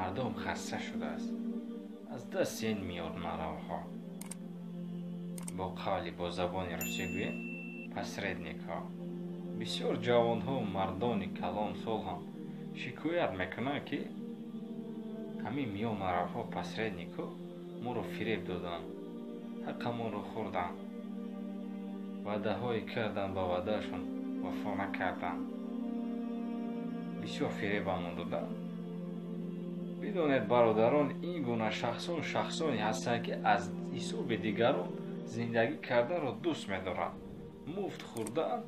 мардум хаста шудааст аз дасти ин миёнаравҳо. бо қавли бо забони русӣ гӯем посредникҳо. бисёр ҷавонҳо мардони калон сол ҳам шикоят мекунанд ки ҳамин миёнаравҳо посредникҳо моро фиреб доданд, ҳаққамонро хӯрданд, ваъдаҳое карданд, ба ваъдаашон вафо накарданд, бисёр фиребамон доданд. бидонед бародарон, ин гуна шахсоне ҳастанд ки аз ҳисоби дигарон зиндагӣ карданро дӯст медоранд. муфт хӯрданд,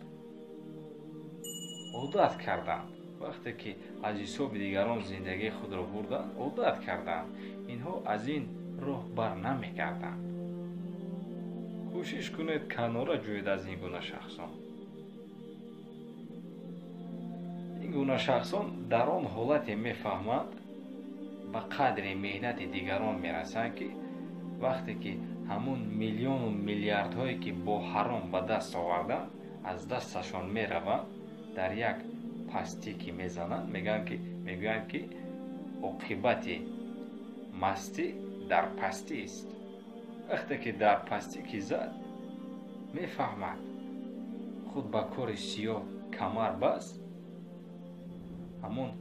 одат карданд. вақте ки аз ҳисоби дигарон зиндагии худро бурданд, одат карданд. инҳо аз ин роҳ бар намегарданд. кӯшиш кунед канора ҷӯед аз ин гуна шахсон. ин гуна шахсон дар он ҳолате мефаҳманд, ба қадри меҳнати дигарон мерасанд ки вақте ки ҳамун миллиону миллиардҳое ки бо ҳаром ба даст оварданд аз дасташон мераванд, дар як пастӣ ки мезананд, мегӯянд ки оқибати мастӣ дар пастист. вақте ки дар пастӣ ки зад, мефаҳмад худ ба кори сиёҳ камар баст, ҳамон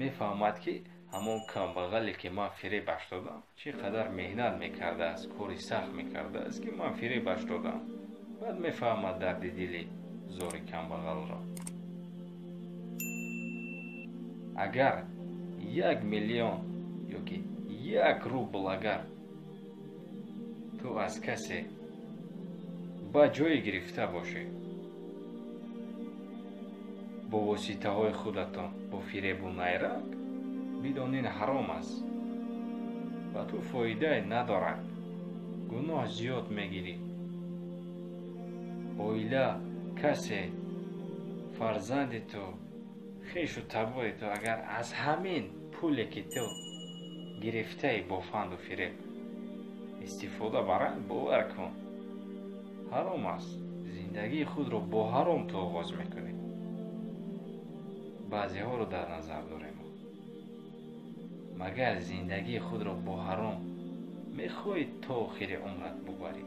мефаҳмад ки ҳамон камбағале ки ман фиребаш додам чӣ қадар меҳнат мекардааст, кори сахт мекардааст ки ман фиребаш додам. баъд мефаҳмад дарди дили зори камбағалро. агар 1 миллион ёки 1 рубл агар ту аз касе ба ҷое гирифта бошӣ, бо воситаҳои худатон бо фиребу найранг, бидонин ҳаром аст, ба ту фоидае надорад, гуноҳ зиёд мегирӣ. оила, касе, фарзанди ту, хешу табои ту агар аз ҳамин пуле ки ту гирифтаи бо фанду фиреб истифода баранд, бовар кун, ҳаром аст. зиндагии худро бо ҳаром ту оғоз мекунӣ. баъзеҳоро дар назар дорем. магар зиндагии худро бо ҳаром мехоҳӣ то охири умрат бубарӣ.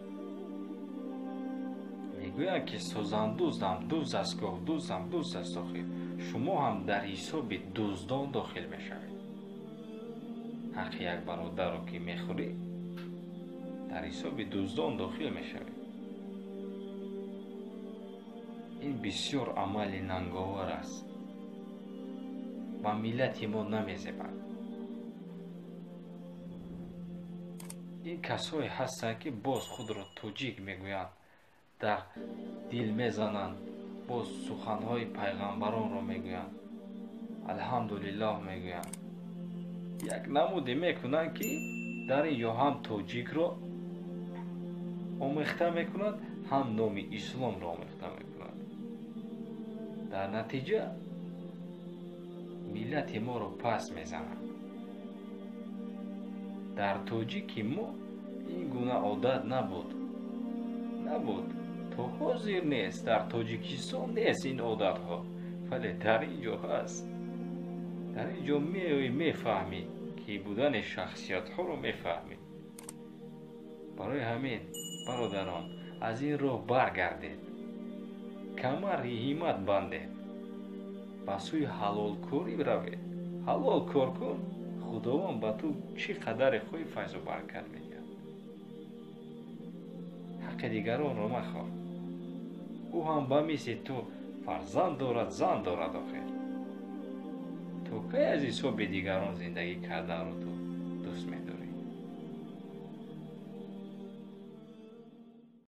мегӯянд ки созандуздам дуз аст, гоҳ дуздам дуз аст. охир шумо ҳам дар ҳисоби дуздон дохил мешавед. ҳаққи як бародарро ки мехӯрӣ, дар ҳисоби дуздон дохил мешавед. ин бисёр амали нанговар аст, ба миллати мо намезебад. ин касое ҳастанд ки боз худро тоҷик мегӯянд, дар дил мезананд, боз суханҳои пайғамбаронро мегӯянд, алҳамдулиллоҳ мегӯянд. як намуде мекунанд ки дар ин ё ҳам тоҷикро омехта мекунанд, ҳам номи исломро омехта мекунанд. дар натиҷа миллати моро паст мезананд. дар тоҷики мо ин гуна одат набуд. то ҳозир нест. дар тоҷикистон нест ин одатҳо, вале дар ин ҷо ҳаст. дар ин ҷо мефаҳмӣ ки будани шахсиятҳоро мефаҳмӣ. барои ҳамин бародарон, аз ин роҳ баргардед, камари ҳиммат бандед, ба сӯи ҳалолкорӣ равед. ҳалол кор кун, худованд ба ту чӣ қадаре хоҳӣ файзу баракат медиҳад. ҳаққи дигаронро махоҳ. ӯ ҳам ба мисли ту фарзанд дорад, зан дорад. охир то кай аз ҳисоби дигарон зиндагӣ карданро ту дӯст медорӣ?